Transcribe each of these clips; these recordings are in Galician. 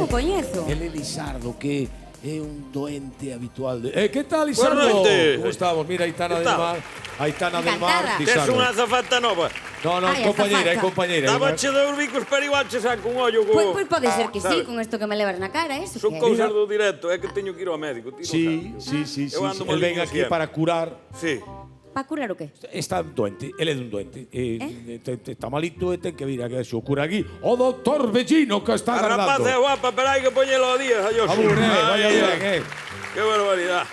Non o coñezo. El Lisardo, que é un doente habitual de... que tal, Lisardo? Boa noite. Como estamos? Mira, Aitana del Mar. Aitana del Mar, Encantada. Tes Lisardo. unha azafata nova. No, Ai, compañeira, é azafata. compañeira. Dábache dous bicos, pero igual che saco un ollo co... Pois pode ser que sí, sabes? con isto que me levas na cara, eso Son que... cousas do directo, é que teño que ir ao médico. Ti non Sí, sabes. sí. Eu ando El ven malito aquí siempre. para curar. Sí. Pa curar o qué? Está doente, ele é dun doente. Está malito e ten que vir a que se o cura aquí. O doctor Bellino que está A rapaz é agardando. guapa, pero hai que poñelo a días, adiós. Abur, vaya bien, Qué barbaridad.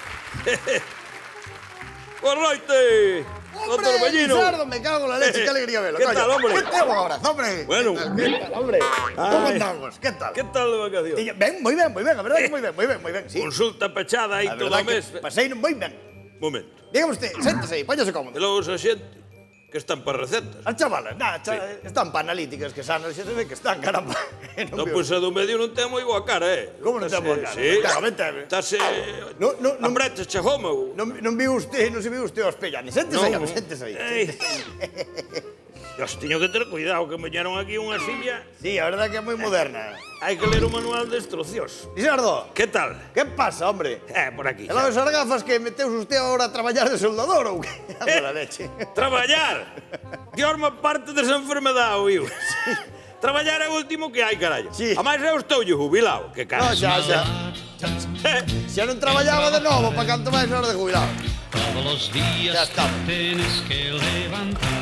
Boa noite, doctor Bellino. Lizardo, me cago en la leche, qué alegría verlo. ¿Qué coño. tal, hombre? ¿Qué tal, un abrazo, hombre? Bueno. ¿Qué tal, hombre? ¿Cómo Ay. andamos? ¿Qué tal? ¿Qué tal de vacación? Ben, moi ben, la verdad que moi ben, sí. Consulta pechada aí A todo verdad o mes. que pasei moi ben. Momento. Dígame usted, séntese aí, póñase cómodo. E logo esa xente que están para recetas. As chavalas, están para analíticas, que sanas, xa se ve que están, caramba. No, pois a do medio non ten moi boa cara, Como non ten boa cara? Sí. Claro, vente. Estás... No, Apretes che home ou... non viu usted, non se viu usted aos pellani. Séntese aí, séntese aí. Ei. Dios, teño que ter cuidado, que me llenaron aquí unha silla. Sí, a verdad que é moi moderna. Hai que ler o manual de instruccións. Lizardo, Que tal? que pasa, hombre? Por aquí. E lá esas gafas que meteus usted ahora a traballar de soldador ou que? Anda la leche. Traballar. Dios me parte desa enfermedade, oíu. Traballar é o último que hai, carallo. Sí. A máis eu estou jubilado, que No, cara. xa. Xa non traballaba de novo, para canto máis hora de jubilado. Todos los días Ya está. tienes que levantar.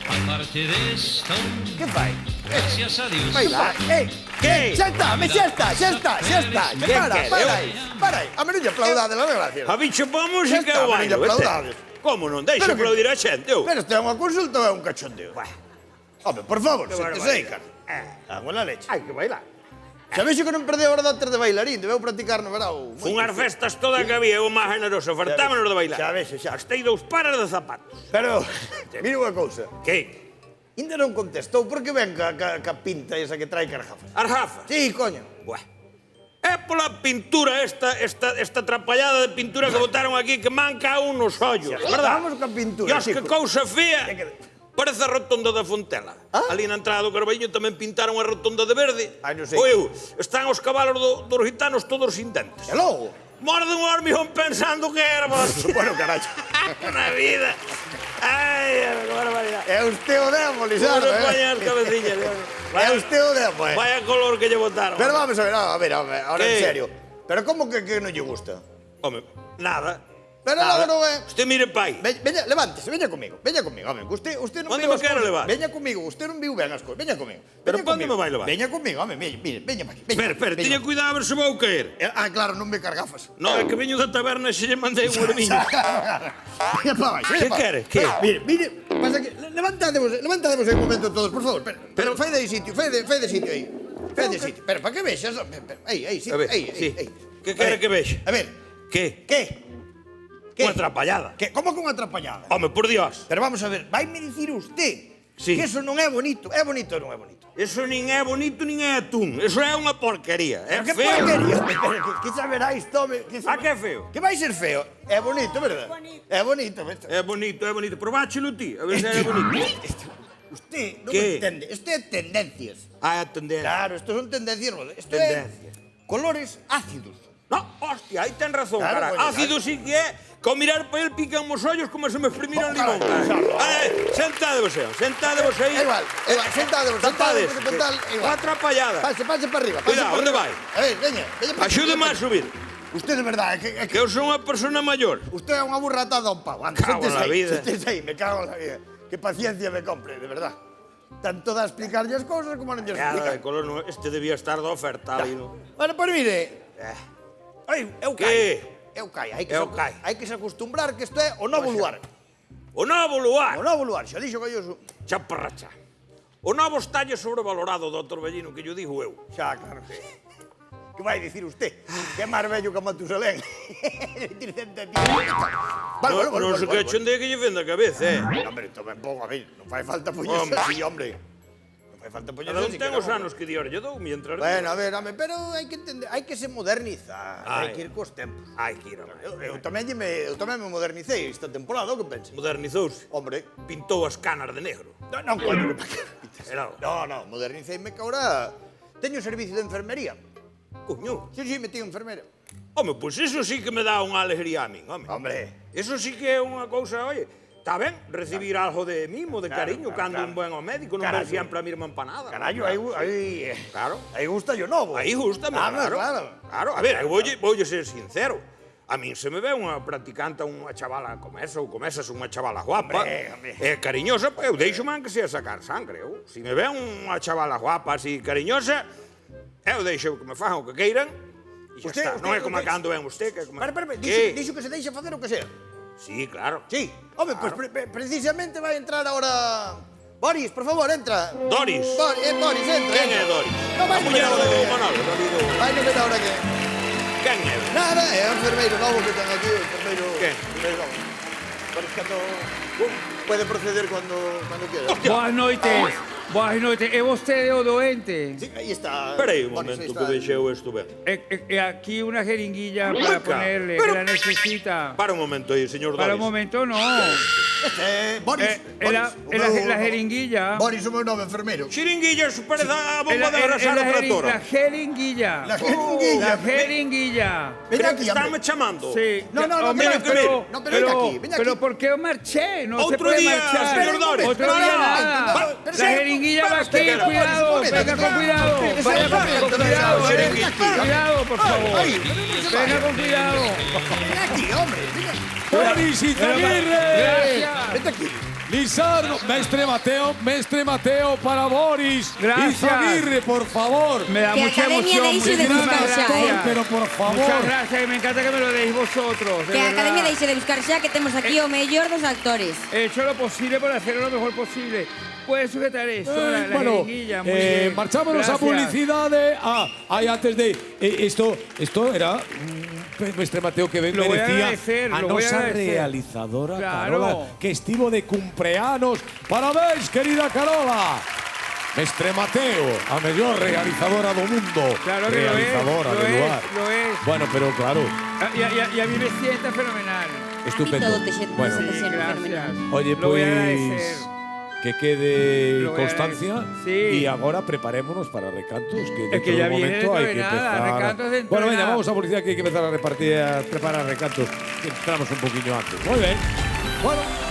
Aparte de esto, Que fai? gracias a Dios. Vai lá, Que? Xa está, Que para aí. A menos lle aplaudade, las gracias. A bicho pa Xa música está, é o pero baño, lle aplaudades. Como non? Deixa Pero que- aplaudir a xente, eu. Pero isto é unha consulta ou é un cachondeo? Home, por favor, séntese aí, cara. Hago la leche. Hai que bailar. Xa vexo que non perdeu as dotes de bailarín, debeu practicar no verao. Fun ás festas toda que había, eu máis generoso, fartámonos de bailar. Xa vexo, xa. Gastei 2 pares de zapatos. Pero, mira unha cousa. Que? Ainda non contestou, por que ven ca pinta esa que trae cargafas? As gafas? Sí, coño. Buah. É pola pintura esta atrapallada de pintura que botaron aquí que manca un nos ollos, verdad? Vamos ca pintura, Dios, que chico. cousa fea. Parece a rotonda da Fontela. Ali na entrada do Carballiño tamén pintaron a rotonda de verde. Ai, non sei. Oeu, están os cabalos dos gitanos todos sin dentes. E logo? Morde un hormigón pensando que era vos. Bueno, carallo. Na vida. Ai, que barbaridade. É usted o demo, Vamos Lizardo, a poñer as cabecillas. É usted o demo, Vaya color que lle botaron. Pero vamos a ver, ahora en ¿Qué? serio. Pero como que non lle gusta? Home, nada. Pero Nada. logo non é... Usted mire pai. Veña, levántese, veña comigo, home, que usted non Onde viu me as quere cousas. levar? Veña comigo, usted non viu ben as cousas, veña comigo. Pero veña pa onde comigo. me vai levar? Veña comigo, home, mire, veña pa aquí. Espera, teña cuidado a ver se vou caer. Claro, non me cargafas. No, é que veño da taberna e se lle mandei un hermiño. Veña pa baixo, Que quere? Que? Mire, pasa que... Levantademos aí un momento todos, por favor. Pero fai de sitio, fai de sitio aí. Fai de sitio. Pero, para que vexas? Aí, sí, A ver, aí. sí. Que quere que vexa? A ver, Que? que? Unha atrapallada. Como que unha atrapallada? Home, por Dios. Pero vamos a ver, vaime dicir usted Sí. que eso non é bonito. É bonito ou non é bonito? Eso nin é bonito nin é atún. Eso é unha porquería. É Que feo. porquería? Que saberáis, tome? A que é feo? Que vai ser feo? É bonito, verdad? É bonito. É bonito. Probáchelo ti, a ver se é bonito. Usted non Que? me entende. Isto é tendencias. Ah, atender. Claro, isto son tendencias. Isto é Tendencias. colores ácidos. No, hostia, aí ten razón, Claro, cara. coño, Ácido sí que é. Con mirar pa el pican os ollos como se me exprimiran Oh, limón. claro. Sentadevos aí. É igual, sentadevos, Tapades. total, igual. Unha atrapallada. Pase para arriba. Cuidado, onde vai? A ver, veña para aquí. Axúdeme a subir. Usted de verdade, é Que eu son unha persona maior. Usted é unha burra atada a un pau. Anda, Cago séntese na aí, vida. séntese aí, me cago en la vida. Que paciencia me compre, de verdad. Tanto da explicarlle as cousas como non lle Nada, de explica. color no, este debía estar de oferta ali, no? Bueno, pois mire, eu Que? caio. Eu caio, Eu caio. hai que se acostumbrar que isto é o novo lugar. O novo lugar. O novo lugar, xa dixo que eu... Chaparracha. O novo estalle sobrevalorado, doutor Bellino, que yo digo eu. Xa, claro que... Que vai dicir usted? Que é máis vello que Matusalén. Non se que chondea que lle fenda a cabeza, Hombre, tome pouco, a ver, non fai falta Hombre. poñerse así, hombre. Non fai falta poñerse Non así. ten que os non. anos que di lle dou mientras... Bueno, a ver, pero hai que entender, hai que se modernizar, hai Ai. que ir cos tempos. Ai, que ira, Eu tamén me modernicei esta temporada, o que pensa? modernizouse. Hombre, Pintou as canas de negro. non, coño, Era... no, moderniceime que ahora teño servicio de enfermería. Coño. Sí, metido enfermera. Home, pois iso sí que me dá unha alegría a min, home. Hombre. Iso sí que é unha cousa, oye, está ben recibir algo de mimo, de cariño, cando un buen ao médico, non ver sempre a mesma empanada. Carallo, aí Claro. gusta yo novo. Aí gústame, Claro. Claro, a ver, voulle ser sincero. A min se me ve unha practicante, unha chavala comesa, ou comesas unha chavala guapa, Hombre. cariñosa, eu deixo man que sea sacar sangre, eu. Se me ve unha chavala guapa, así, cariñosa, eu deixo que me fajan o que queiran, e xa está. Non é como cando ven usted, que é como... Dixo que se deixa facer o que sea. Sí, claro. Sí. Home, pois precisamente vai entrar ahora... Boris, por favor, entra. Doris. Boris, entra. Quen é Doris? No, vai A muller no ver do ahora Manolo, do... Vai no ver ahora que... Quen é? Nada, é o enfermeiro novo que ten aquí, o enfermeiro... Quen? Enfermeiro novo. Boris, cando... Puede proceder cuando quiera. Boas noites. Boas noites. É vostede o doente? Sí, aí está. Espera aí un Boris, momento aí que está. vexeu isto ben. Aquí una jeringuilla para Venga, ponerle, pero- que la necesita. Para un momento aí, señor Doris. Para un momento no. Boris, La jeringuilla. Boris, o meu nome enfermeiro. Xiringuilla, eso parece a Es bomba de arrasar o tractor. la jeringuilla. La jeringuilla. La jeringuilla. Ven Pero aquí, que hombre. estame chamando. Sí. No, hombre, mira, pero, no, pero ven aquí, ven aquí. pero ¿por qué marché? No se Otro puede día, marchar. señor Doris. Otro No, día no, nada. pero La sí, jeringuilla va aquí, espera, cuidado. Boris, Venga con cuidado. espera, Vaya espera, con espera, cuidado, espera, eh. espera, Cuidado, por favor. Ay, pero no se Venga vaya. con cuidado. Ven aquí, hombre. Boris Izaguirre. Gracias. Vete aquí. Lizardo, Mestre Mateo para Boris Gracias. Izaguirre, por favor. Me da Que mucha Academia emoción. deixe de muchísimas buscar xa, gracias. Pero por favor. Muchas gracias y me encanta que me lo deis vosotros. de Que a verdad. Academia deixe de buscar xa que temos aquí o mellor dos actores. He hecho lo posible por hacerlo lo mejor posible. Puedes sujetar esto, la Bueno, jeringuilla, muy bien. marchámonos a Gracias. publicidad. Antes de esto era Mestre Mateo que Lo voy a merecía agradecer, a lo voy a nosa agradecer. realizadora Claro. Carola, que estivo de cumpleanos. Parabéns, querida Carola. Mestre Mateo, a mellor realizadora do mundo. Claro que realizadora lo del es, lugar. lo es. Bueno, pero claro, Y a mí me sienta fenomenal. estupendo. todo te sienta Bueno, así. Sí, ser gracias. fenomenal. oye, Lo voy a agradecer. pues que quede Lo voy a constancia agradecer. Sí. y ahora preparémonos para recantos, que dentro que ya de un viene momento dentro hay de que nada, empezar. recantos dentro Bueno, de venga, nada. vamos a publicidad que hay que empezar a preparar recantos. Que entramos un poquillo antes. Muy bien. Bueno.